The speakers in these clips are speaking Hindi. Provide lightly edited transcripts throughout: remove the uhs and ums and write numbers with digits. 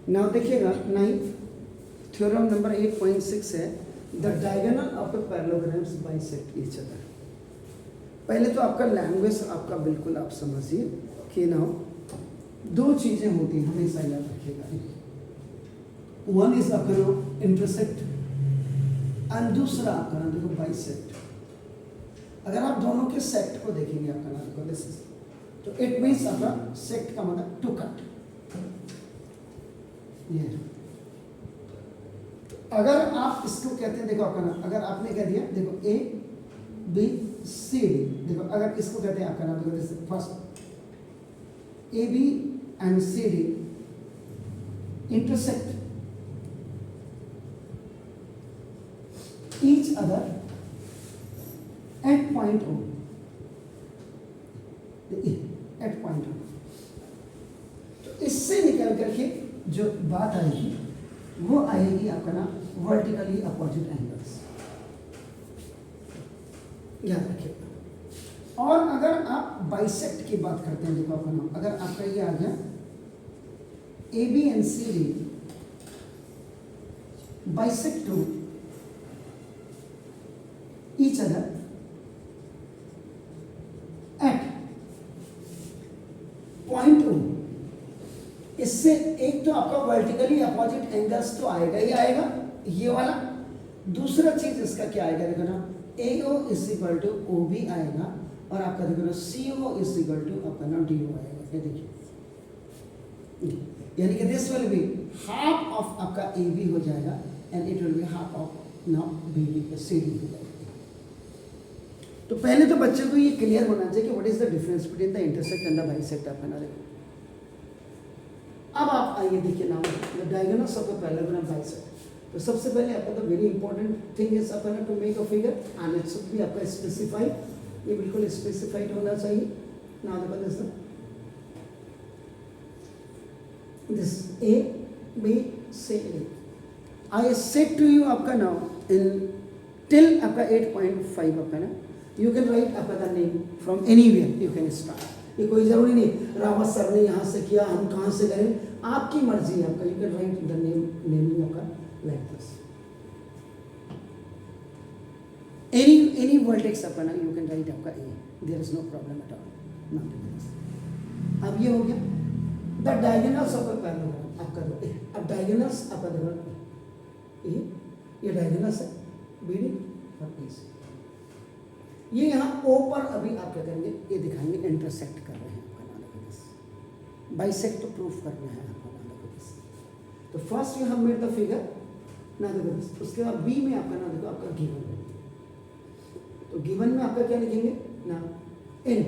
नाउ देखिएगा 9th थ्योरम नंबर 8.6 है, the diagonal of the parallelograms bisect each other. पहले तो आपका लैंग्वेज आपका बिल्कुल आप समझिए कि नाउ दो चीजें होती हैं, हमेशा याद रखिएगा। वन इज आपका नाम इंटरसेक्ट एंड दूसरा आपका नाम देखो बाइसेक्ट। अगर आप दोनों के सेक्ट को देखेंगे आपका नाम देखो दिस इज, तो इट मीन्स आपका सेक्ट का मतलब टू कट। ये तो अगर आप इसको कहते हैं, देखो आपका नाम, अगर आपने कह दिया देखो ए बी सी डी, देखो अगर इसको कहते हैं आपका नाम देखो जैसे first A B and C D intersect each other at point O, at point O। तो इससे निकल करके जो बात आएगी वो आएगी आपका नाम वर्टिकली अपोजिट एंगल्स, याद रखिएगा। और अगर आप बाइसेक्ट की बात करते हैं, देखो आपका नाम, अगर आपका ये आ गया A B and C D bisect to each other at point O, इससे एक तो आपका वर्टिकली अपोजिट एंगल्स तो आएगा ही आएगा ये वाला, दूसरा चीज इसका क्या आएगा देखो ना, AO is equal to OB आएगा, और आपका देखो ना CO इज इक्वल टू आपका ना DO आएगा। ये देखिए, यानी कि this will be half of आपका AB हो जाएगा and it will be half of now BD का CD हो जाएगा। तो पहले तो बच्चे को ये क्लियर होना चाहिए कि what is the difference between the intersect and the bisect of an देखो। अब आप आइए देखिए now the diagonals of the parallelogram bisect. तो सबसे पहले आपका the very important thing is आपका to make a figure and it should be आपका स्पेसिफाइड, ये बिल्कुल स्पेसिफाइड होना चाहिए। नाउ देखो this A B C D, I said to you आपका नाउ इन टिल आपका 8.5 आपका ना, यू कैन राइट आपका the name from anywhere, you can start. ये कोई जरूरी नहीं रावत सर ने यहाँ से किया हम कहाँ से करें, आपकी मर्जी है आपका। You can write the naming आपका लाइक दिस, एनी वर्टेक्स आपका ना यू कैन राइट आपका A, there is no problem at all. अब ये हो गया the diagonals of a parallelogram आपका दो, अब डायगोनल्स आपका देखो ये डायगोनल्स है BD और AC, ये यहाँ O पर अभी आप क्या करेंगे, ये दिखाएंगे इंटरसेक्ट कर रहे हैं आपका नाम, बाइसेक्ट तो प्रूफ करना है आपका नाम। तो first you have made the figure ना देखो, उसके बाद B में आपका नाम देखो आपका गिवन, तो गिवन में आपका क्या लिखेंगे ना, इन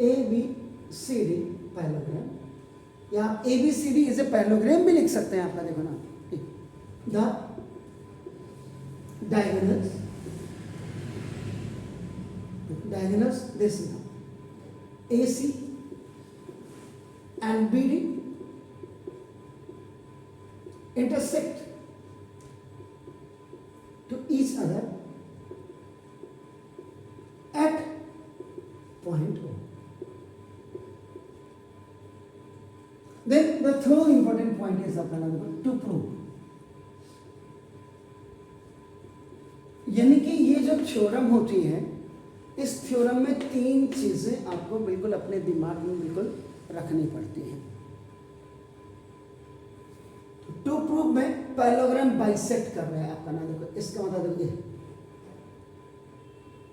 ABCD पैरेललोग्राम, या आप ABCD इज ए पैरेललोग्राम भी लिख सकते हैं आपका देखो ना, the diagonals this now AC and BD intersect to each other at point O. Then the third important point is to prove, यानी कि ये जो थ्योरम होती है, इस थ्योरम में तीन चीजें आपको बिल्कुल अपने दिमाग में बिल्कुल रखनी पड़ती हैं। टू प्रूव में पैरेललोग्राम बाइसेक्ट कर रहे हैं आपका ना देखो, इसका मतलब देखिए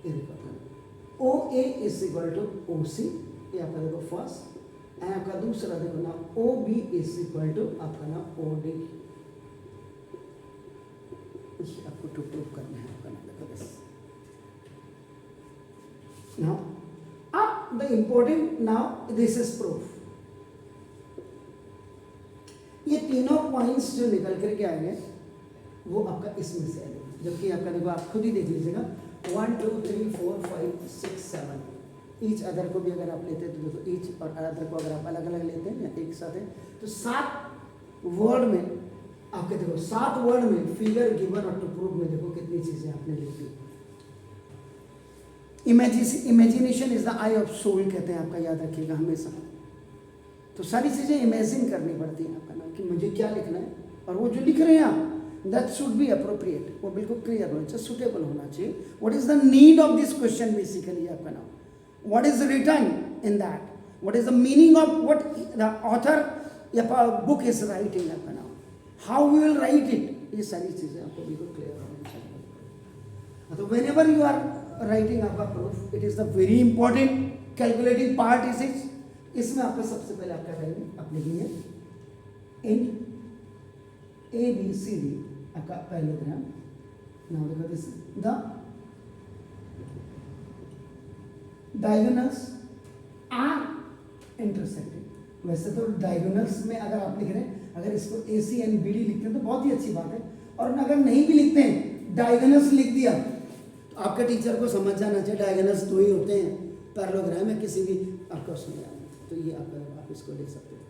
ये देखो OA is equal to OC, ये आपका देखो फर्स्ट, एंड आपका दूसरा देखो ना OB इज इक्वल टू आपका ना OD, आपको टू प्रूव करना है आपका ना देखो बस। Now, the important now this is proof। ये तीनों पॉइंट्स जो निकल करके आएंगे वो आपका इसमें से आएगा, जबकि आपका देखो आप खुद ही देख लीजिएगा 1 2 3 4 5 6 7 ईच अदर को भी अगर आप लेते हैं तो देखो ईच और अदर को अगर आप अलग अलग लेते हैं या एक साथ है तो 7 वर्ड में आपके देखो 7 वर्ड में फिगर गिवन और टू प्रूव में देखो कितनी चीजें आपने लिखी। Imagination is the eye of soul कहते हैं आपका, याद रखिएगा हमेशा। तो सारी चीज़ें इमेजिन करनी पड़ती हैं आपका नाम कि मुझे क्या लिखना है, और वो जो लिख रहे हैं आप दैट शुड बी अप्रोप्रिएट, वो बिल्कुल क्लियर होना चाहिए, सुटेबल होना चाहिए. What is the need of this question basically आपका नाम, what is written in that, what is the meaning of what the author या बुक इज राइटिंग आपका नाम, how we will write it, ये सारी चीज़ें आपको बिल्कुल क्लियर होनी चाहिए. तो whenever you are writing आपका proof, it is the very important calculating part is it. इसमें आपका सबसे पहले आपका करेंगे, आप लिखेंगे इन ABCD आपका पैरेललोग्राम. नाउ देखो this the diagonals are intersecting. वैसे तो डायगोनल्स में अगर आप लिख रहे हैं, अगर इसको AC and BD लिखते हैं तो बहुत ही अच्छी बात है, और अगर नहीं भी लिखते हैं डायगोनल्स लिख दिया तो आपके टीचर को समझ जाना चाहिए डायगोनल्स दो ही होते हैं पैरेललोग्राम में किसी भी आपका उसमें. तो ये आप इसको लिख सकते हो.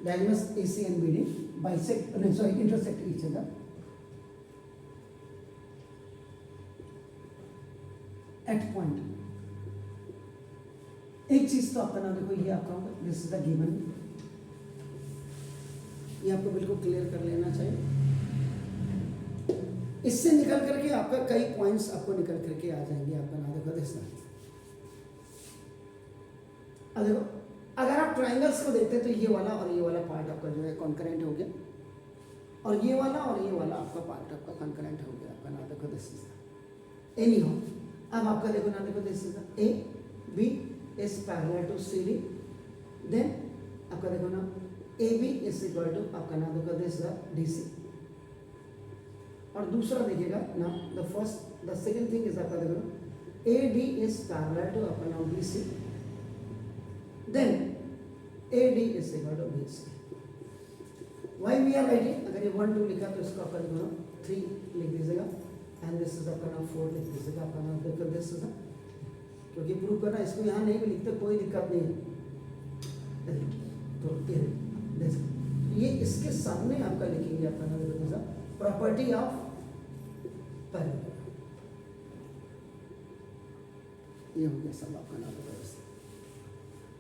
Diagonals AC and BD bisect, intersect each other at point. एक चीज तो आपका नाम देखो, ये आपका होगा दिस इज द गिवन, ये आपको बिल्कुल क्लियर कर लेना चाहिए. इससे निकल करके आपका कई पॉइंट्स आपको निकल करके आ जाएंगे आपका नाम देखो दिस. देखो अगर आप ट्राइंगल्स को देखते हैं तो ये वाला और ये वाला पार्ट आपका जो है कॉन्करेंट हो गया, और ये वाला और ये वाला आपका पार्ट आपका कॉन्करेंट हो गया आपका नाम देखो दिस इज एनी हो. अब आपका देखो ना देखो this is A B is parallel to CD, then आपका देखो ना AB is equal to आपका नाम देखो दिस इज DC. और दूसरा देखिएगा ना द सेकंड थिंग इज आपका देखो ना AD is parallel to आपका नाम BC, then AD is equal to BC. Why we are writing, अगर ये 1 2 लिखा तो इसको आपका देखो 3 लिख दीजिएगा, एंड दिस इज आपका नाम 4 लिख दीजिएगा आपका नाम देखो दिस इज, क्योंकि प्रूव करना इसको यहाँ नहीं भी लिखते कोई दिक्कत नहीं है. तो ये इसके सामने आपका लिखेंगे आपका नाम देखो प्रॉपर्टी ऑफ पैरेललोग्राम. ये हो गया सब आपका नाम देखो.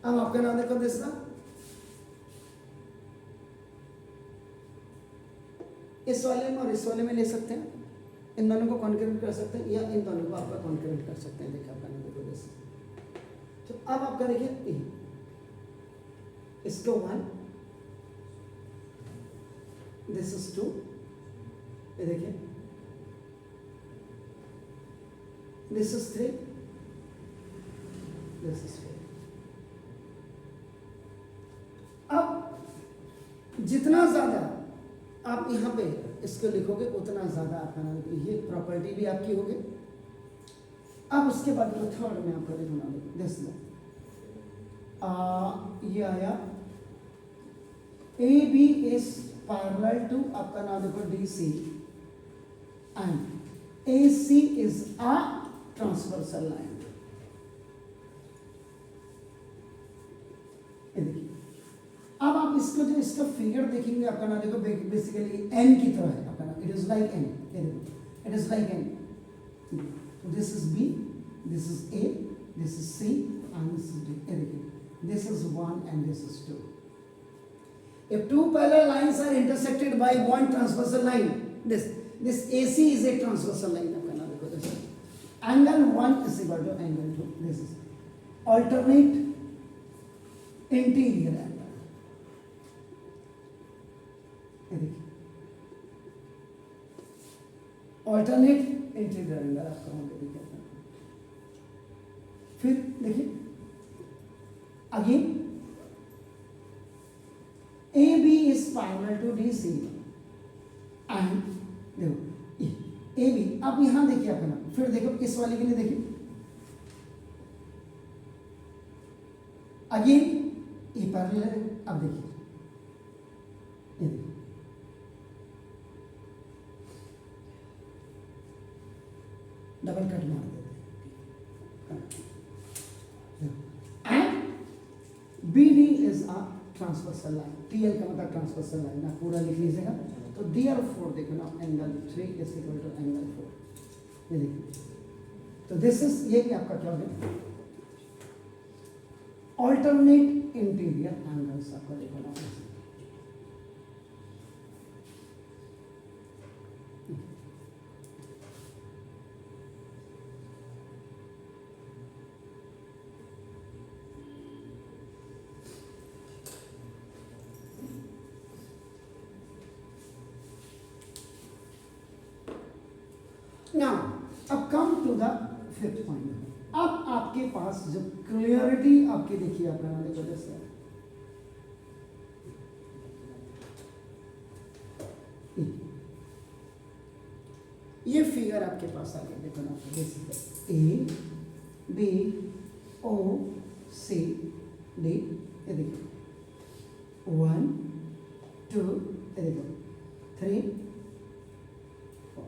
अब आपका नाम देखो दिस ना, इस वाले में और इस वाले में ले सकते हैं, इन दोनों को कॉन्करेंट कर सकते हैं, या इन दोनों को आपका कॉन्करेंट कर सकते हैं. देखिए आपका नाम देखो दिस. तो अब आपका देखिए इसको 1, दिस इज 2, ये देखिए दिस इज 3, दिस इज 4. अब जितना ज्यादा आप यहाँ पे इसको लिखोगे उतना ज्यादा आपका नाम, ये प्रॉपर्टी भी आपकी होगी. अब उसके बाद जो थर्ड में आपका देखो नाम दिस ये आया AB is parallel to आपका नाम देखो DC and AC is a transversal line. देखिए अब आप इसको जो इसका फिगर देखेंगे आपका नाम देखो बेसिकली n की तरह है आपका नाम, it is like n, it is like n. This is B, this is A, this is C and this is D. This is 1 and this is 2. If two parallel lines are intersected by one transversal line, this AC is a transversal line. आपका नाम देखो this angle 1 is equal to angle 2. This is alternate interior angle. Alternate interior angle आपका होगा. देखिए फिर देखिए again AB is parallel to DC and देखो AB. अब यहां देखिए आपका नाम, फिर देखो इस वाले के लिए देखिए अगेन ये पैरेलल है. अब देखिए ये देखिए डबल कट मार देते हैं. BD is a transversal line. TL का मतलब transversal line. आप पूरा लिख लीजिएगा. तो therefore देखो ना angle 3 is equal to angle 4. ये देखिए तो दिस इज ये भी आपका क्या है ऑल्टरनेट इंटीरियर एंगल्स आपका देखो ना। Now, अब come to the fifth point. अब आपके पास जो क्लियरिटी आपकी देखिए आप बनाने की वजह से ये फिगर आपके पास आ गया, देखो ना, A B O C D, ये देखो 1 2, ये देखो 3 4.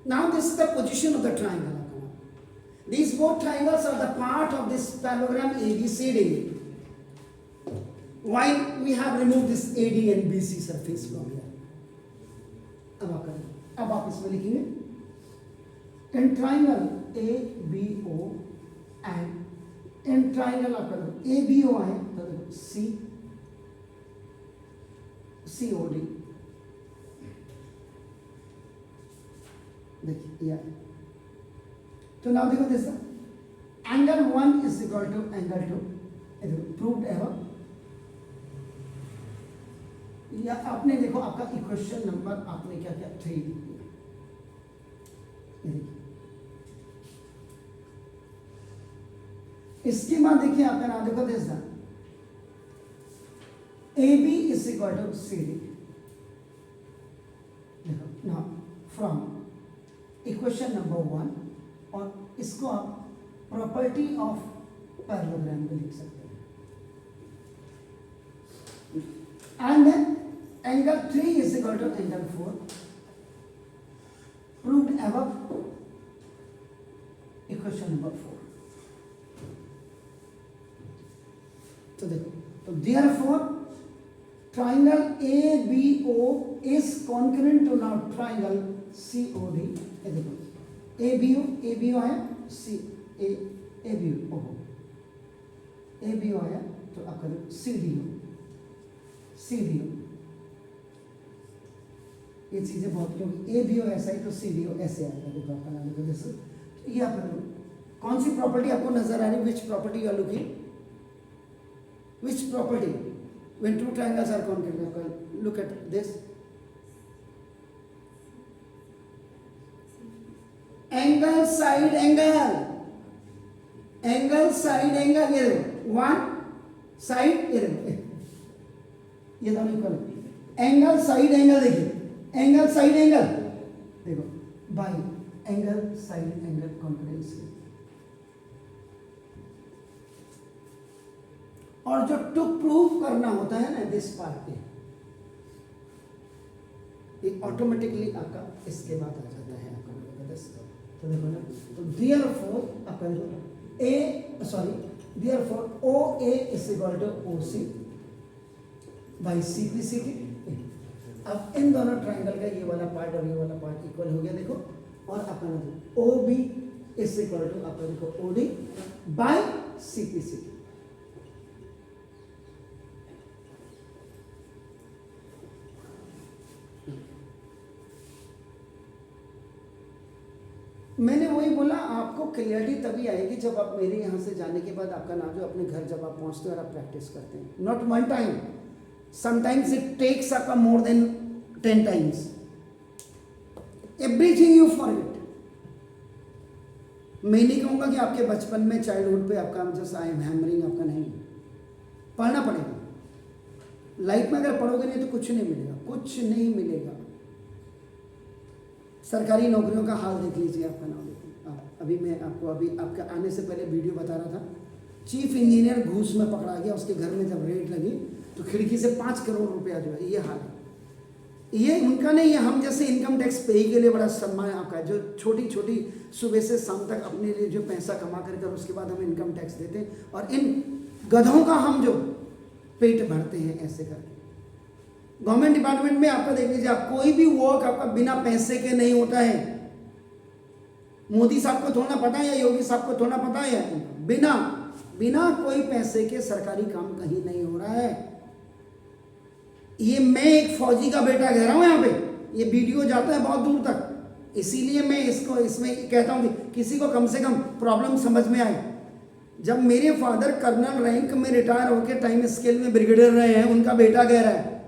Now this is the position of the triangle. These both triangles are the part of this parallelogram ABCD. Why we have removed this AD and BC surface from here? अब आप इसमें लिखेंगे in triangle ABO and in triangle आपका ABO है तो देखो COD, देखिए तो नाउ देखो this angle 1 is equal to angle 2 proved above, या आपने देखो आपका इक्वेशन नंबर आपने क्या किया 3 लिख दिया, इसके बाद देखिए आपका नाम देखो this AB is equal to CD, देखो नाउ फ्रॉम इक्वेशन नंबर 1, और इसको आप प्रॉपर्टी ऑफ पैरेललोग्राम में लिख सकते हैं। And then angle 3 is equal to angle 4 proved above equation number 4। तो देखो, तो therefore triangle ABO is concurrent to now triangle COD। ये देखो ABO है ABO है तो आपका CDO, ये चीजें बहुत लोग ABO ऐसा ही तो CDO ऐसे आएगा, देखो आपका नाम देखो जैसे ये आपका कौन सी प्रॉपर्टी आपको नजर आ रही है, which property you are looking, which property when two triangles are concave, look at this angle side angle, ये देखो वन साइड, ये दोनों इक्वल है, एंगल साइड एंगल, देखिए एंगल साइड एंगल देखो by angle side angle confidence, और जो टू प्रूव करना होता है ना दिस पार्ट पे, ये ऑटोमेटिकली आपका इसके बाद आ जाता है आपका दिस, तो देखो ना, तो देयरफॉर आपका therefore OA is equal to OC by CPCD। अब इन दोनों ट्राइंगल का ये वाला पार्ट और ये वाला पार्ट इक्वल हो गया देखो, और अपना OB इज इक्वल टू आपका देखो OD बाई CPCD। मैंने वही बोला, आपको क्लियरिटी तभी आएगी जब आप मेरे यहाँ से जाने के बाद आपका नाम जो अपने घर जब आप पहुँचते हो और आप प्रैक्टिस करते हैं, not one time, sometimes it takes आपका more than 10 times, everything you forget. मैं नहीं कहूँगा कि आपके बचपन में चाइल्डहुड पे आपका जस्ट आई एम हैमरिंग, आपका नहीं, पढ़ना पड़ेगा। लाइफ में अगर पढ़ोगे नहीं तो कुछ नहीं मिलेगा, कुछ नहीं मिलेगा। सरकारी नौकरियों का हाल देख लीजिए, आपका नाम देखो, अभी मैं आपको अभी आपके आने से पहले वीडियो बता रहा था, चीफ इंजीनियर घूस में पकड़ा गया, उसके घर में जब रेड लगी तो खिड़की से 5 करोड़ रुपया जो है, ये हाल है। ये उनका नहीं है, हम जैसे इनकम टैक्स पेई के लिए बड़ा सम्मान है आपका, जो छोटी छोटी सुबह से शाम तक अपने लिए जो पैसा कमा कर उसके बाद हम इनकम टैक्स देते हैं, और इन गधों का हम जो पेट भरते हैं ऐसे करके। गवर्नमेंट डिपार्टमेंट में आपका देख लीजिए, आप कोई भी वर्क आपका बिना पैसे के नहीं होता है। मोदी साहब को थोड़ा पता है या योगी साहब को थोड़ा पता है, बिना कोई पैसे के सरकारी काम कहीं नहीं हो रहा है। ये मैं एक फौजी का बेटा कह रहा हूं यहां पे, ये वीडियो जाता है बहुत दूर तक, इसीलिए मैं इसको इसमें कहता हूं कि किसी को कम से कम प्रॉब्लम समझ में आए। जब मेरे फादर कर्नल रैंक में रिटायर होकर टाइम स्केल में ब्रिगेडियर रहे हैं, उनका बेटा कह रहा है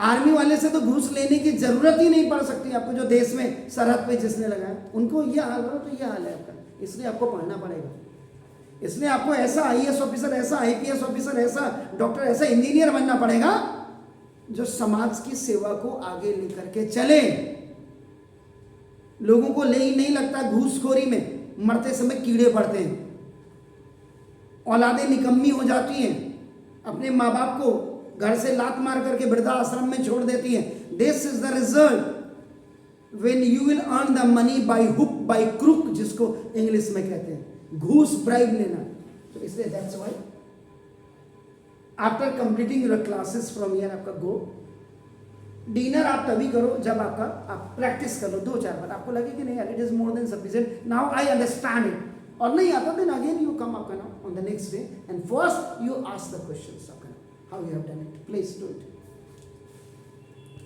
आर्मी वाले से तो घूस लेने की जरूरत ही नहीं पड़ सकती आपको, जो देश में सरहद पे जिसने लगाया उनको ये हाल हो तो ये हाल है आपका, इसलिए आपको पढ़ना पड़ेगा। इसलिए आपको ऐसा आईएएस ऑफिसर, ऐसा आईपीएस ऑफिसर, ऐसा डॉक्टर, ऐसा इंजीनियर बनना पड़ेगा जो समाज की सेवा को आगे लेकर के चले। लोगों को ले ही नहीं लगता घूसखोरी में मरते समय कीड़े पड़ते हैं, औलादें निकम्मी हो जाती हैं, अपने माँ बाप को घर से लात मार करके वृद्धाश्रम में छोड़ देती हैं। This is the result when you will earn the money by hook by crook, जिसको इंग्लिश में कहते हैं घूस, ब्राइब लेना। तो इसलिए that's why after completing your classes from here आपका गो डिनर आप तभी करो जब आपका आप प्रैक्टिस कर लो 2-4 बार, आपको लगे कि नहीं यार it is more than sufficient, now I understand it, और नहीं आता देन अगेन यू कम आपका now on the next day and first you ask the questions आपका how you have done it. Please do it.